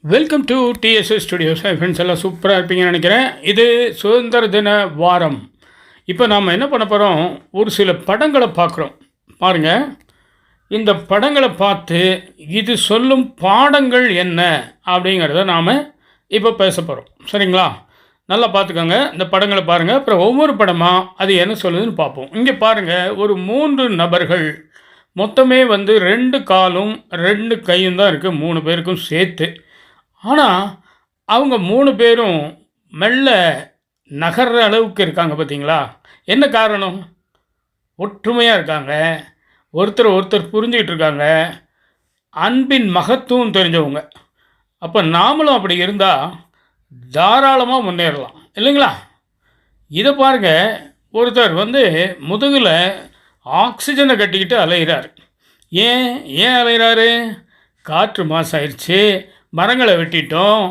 Welcome to TDS studios. Friends எல்லாம் சூப்பராக இருப்பீங்கன்னு நினைக்கிறேன். இது சுதந்திர தின வாரம். இப்போ நாம் என்ன பண்ண போகிறோம், ஒரு சில படங்களை பார்க்குறோம். பாருங்கள், இந்த படங்களை பார்த்து இது சொல்லும் பாடங்கள் என்ன அப்படிங்கிறத நாம் இப்போ பேச போகிறோம். சரிங்களா? நல்லா பார்த்துக்கோங்க, இந்த படங்களை பாருங்கள். அப்புறம் ஒவ்வொரு படமாக அது என்ன சொல்லுதுன்னு பார்ப்போம். இங்கே பாருங்கள், ஒரு 3 நபர்கள், மொத்தமே 2 காலும் 2 கையும் தான் இருக்குது 3 பேருக்கும் சேர்த்து. ஆனால் அவங்க 3 பேரும் மெல்ல நகர்ற அளவுக்கு இருக்காங்க. பார்த்தீங்களா? என்ன காரணம்? ஒற்றுமையாக இருக்காங்க, ஒருத்தர் ஒருத்தர் புரிஞ்சுக்கிட்டு இருக்காங்க, அன்பின் மகத்துவம் தெரிஞ்சவங்க. அப்போ நாமளும் அப்படி இருந்தால் தாராளமாக முன்னேறலாம், இல்லைங்களா? இதை பாருங்கள், ஒருத்தர் முதுகில் ஆக்சிஜனை கட்டிக்கிட்டு அலைகிறார். ஏன் ஏன் அலைகிறாரு? காற்று மாசாயிருச்சு, மரங்களை வெட்டிட்டோம்,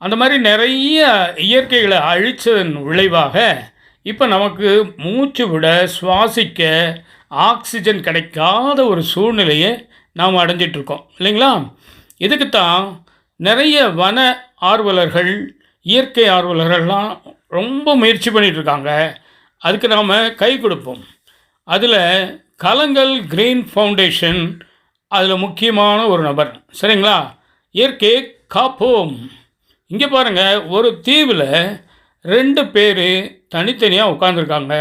அந்த மாதிரி நிறைய இயற்கைகளை அழித்ததன் விளைவாக இப்போ நமக்கு மூச்சு விட, சுவாசிக்க ஆக்சிஜன் கிடைக்காத ஒரு சூழ்நிலையை நாம் அடைஞ்சிட்ருக்கோம், இல்லைங்களா? இதுக்குத்தான் நிறைய வன ஆர்வலர்கள், இயற்கை ஆர்வலர்கள்லாம் ரொம்ப முயற்சி பண்ணிகிட்ருக்காங்க. அதுக்கு நாம் கை கொடுப்போம். அதில் கலங்கல் கிரீன் ஃபவுண்டேஷன் அதில் முக்கியமான ஒரு நபர். சரிங்களா? இயற்கையை காப்போம். இங்கே பாருங்கள், ஒரு தீவில் 2 பேர் தனித்தனியாக உட்காந்துருக்காங்க.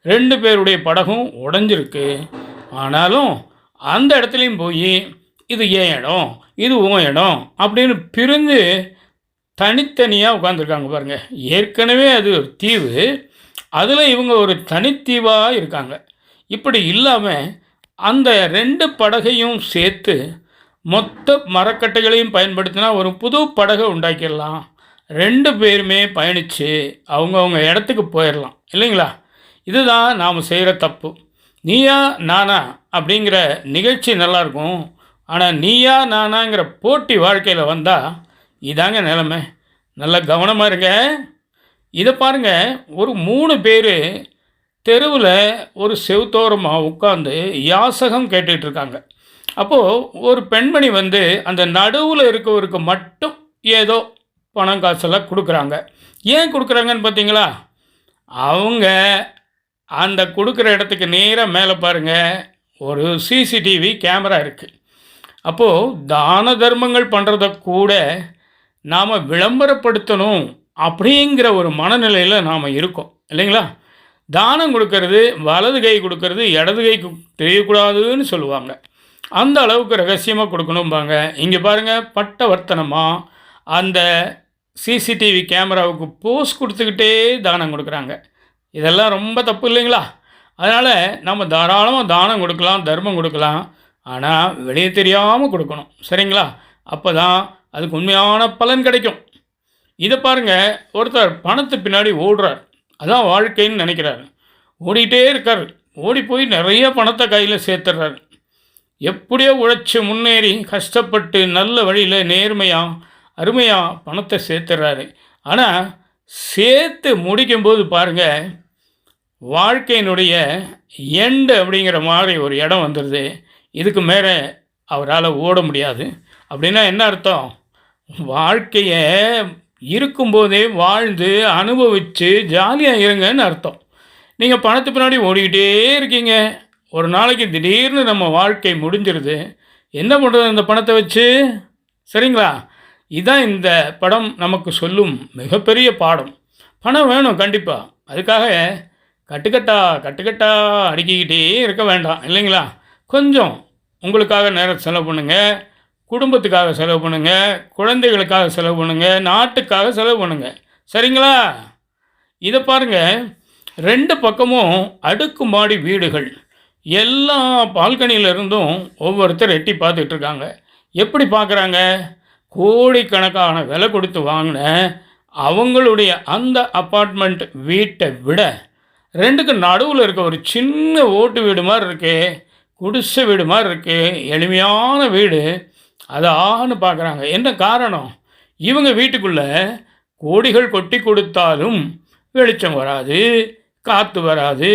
2 பேருடைய படகும் உடஞ்சிருக்கு. ஆனாலும் அந்த இடத்துலையும் போய் இது ஏன் இடம், இது உன் இடம் அப்படின்னு பிரிஞ்சு தனித்தனியாக உட்காந்துருக்காங்க. பாருங்கள், ஏற்கனவே அது ஒரு தீவு, அதில் இவங்க ஒரு தனித்தீவாக இருக்காங்க. இப்படி இல்லாமல் அந்த 2 படகையும் சேர்த்து மொத்த மரக்கட்டைகளையும் பயன்படுத்தினா ஒரு புது படகை உண்டாக்கிடலாம். 2 பேருமே பயணித்து அவங்கவுங்க இடத்துக்கு போயிடலாம், இல்லைங்களா? இதுதான் நாம் செய்கிற தப்பு. நீயா நானா அப்படிங்கிற நிகழ்ச்சி நல்லாயிருக்கும், ஆனால் நீயா நானாங்கிற போட்டி வாழ்க்கையில் வந்தால் இதாங்க நிலைமை. நல்ல கவனமாக இருங்க. இதை பாருங்கள், ஒரு 3 பேர் தெருவில் ஒரு செவுத்தோரமாக உட்காந்து யாசகம் கேட்டுட்ருக்காங்க. அப்போது ஒரு பெண்மணி அந்த நடுவில் இருக்கவருக்கு மட்டும் ஏதோ பணம் காசெல்லாம் கொடுக்குறாங்க. ஏன் கொடுக்குறாங்கன்னு பார்த்தீங்களா? அவங்க அந்த கொடுக்குற இடத்துக்கு நேராக மேலே பாருங்கள், ஒரு சிசிடிவி கேமரா இருக்குது. அப்போது தான தர்மங்கள் பண்ணுறத கூட நாம் விளம்பரப்படுத்தணும் அப்படிங்கிற ஒரு மனநிலையில் நாம் இருக்கோம், இல்லைங்களா? தானம் கொடுக்கறது, வலது கை கொடுக்கறது இடது கைக்கு தெரியக்கூடாதுன்னு சொல்லுவாங்க. அந்த அளவுக்கு ரகசியமாக கொடுக்கணும்பாங்க. இங்கே பாருங்கள், பட்டவர்த்தனமாக அந்த சிசிடிவி கேமராவுக்கு போஸ் கொடுத்துக்கிட்டே தானம் கொடுக்குறாங்க. இதெல்லாம் ரொம்ப தப்பு, இல்லைங்களா? அதனால் நம்ம தாராளமாக தானம் கொடுக்கலாம், தர்மம் கொடுக்கலாம், ஆனால் வெளியே தெரியாமல் கொடுக்கணும். சரிங்களா? அப்போ தான் அதுக்கு உண்மையான பலன் கிடைக்கும். இதை பாருங்கள், ஒருத்தர் பணத்து பின்னாடி ஓடுறார், அதான் வாழ்க்கைன்னு நினைக்கிறார். ஓடிக்கிட்டே இருக்கார். ஓடி போய் நிறைய பணத்தை கையில் சேர்த்துடுறாரு. எப்படியோ உழைச்சி முன்னேறி கஷ்டப்பட்டு நல்ல வழியில் நேர்மையாக அருமையாக பணத்தை சேர்த்துடுறாரு. ஆனால் சேர்த்து முடிக்கும்போது பாருங்கள், வாழ்க்கையினுடைய எண்டு அப்படிங்கிற மாதிரி ஒரு இடம் வந்துடுது. இதுக்கு மேலே அவரால் ஓட முடியாது. அப்படின்னா என்ன அர்த்தம்? வாழ்க்கையை இருக்கும்போதே வாழ்ந்து அனுபவித்து ஜாலியாக இருங்கன்னு அர்த்தம். நீங்கள் பணத்து பின்னாடி ஓடிக்கிட்டே இருக்கீங்க. ஒரு நாளைக்கு திடீர்னு நம்ம வாழ்க்கை முடிஞ்சிருது. என்ன பண்ணுறது அந்த பணத்தை வச்சு? சரிங்களா? இதுதான் இந்த படம் நமக்கு சொல்லும் மிகப்பெரிய பாடம். பணம் வேணும் கண்டிப்பாக. அதுக்காக கட்டுக்கட்டா அடுக்கிக்கிட்டே இருக்க வேண்டாம், இல்லைங்களா? கொஞ்சம் உங்களுக்காக நேரம் செலவு பண்ணுங்கள், குடும்பத்துக்காக செலவு பண்ணுங்கள், குழந்தைகளுக்காக செலவு பண்ணுங்கள், நாட்டுக்காக செலவு பண்ணுங்கள். சரிங்களா? இதை பாருங்கள், 2 பக்கமும் அடுக்குமாடி வீடுகள். எல்லா பால்கனியிலிருந்தும் ஒவ்வொருத்தர் எட்டி பார்த்துட்ருக்காங்க. எப்படி பார்க்குறாங்க? கோடிக்கணக்கான விலை கொடுத்து வாங்கின அவங்களுடைய அந்த அப்பார்ட்மெண்ட் வீட்டை விட 2க்கு நடுவில் இருக்க ஒரு சின்ன ஓட்டு வீடு மாதிரி இருக்குது, குடிசை வீடு மாதிரி இருக்குது, எளிமையான வீடு, அதான்னு பார்க்குறாங்க. என்ன காரணம்? இவங்க வீட்டுக்குள்ளே கோடிகள் கொட்டி கொடுத்தாலும் வெளிச்சம் வராது, காற்று வராது,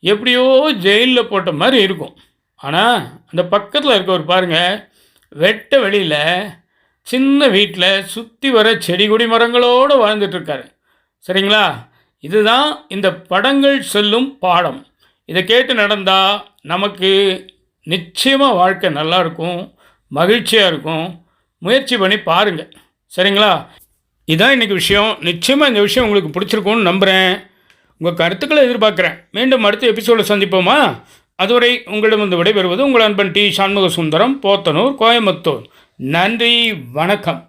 எப்படியோ ஜெயிலில் போட்ட மாதிரி இருக்கும். ஆனால் அந்த பக்கத்தில் இருக்கவர் பாருங்கள், வெட்ட வெளியில் சின்ன வீட்டில் சுற்றி வர செடி கொடி மரங்களோடு வாழ்ந்துட்டுருக்காரு. சரிங்களா? இதுதான் இந்த படங்கள் சொல்லும் பாடம். இதை கேட்டு நடந்தால் நமக்கு நிச்சயமாக வாழ்க்கை நல்லாயிருக்கும், மகிழ்ச்சியாக இருக்கும். முயற்சி பண்ணி பாருங்கள். சரிங்களா? இதான் இன்றைக்கி விஷயம். நிச்சயமாக இந்த விஷயம் உங்களுக்கு பிடிச்சிருக்கும்னு நம்புகிறேன். உங்கள் கருத்துக்களை எதிர்பார்க்குறேன். மீண்டும் அடுத்த எபிசோடில் சந்திப்போமா? அதுவரை உங்களிடமிருந்து விடைபெறுவது உங்கள் அன்பன் டி. சண்முக சுந்தரம், போத்தனூர், கோயம்புத்தூர். நன்றி, வணக்கம்.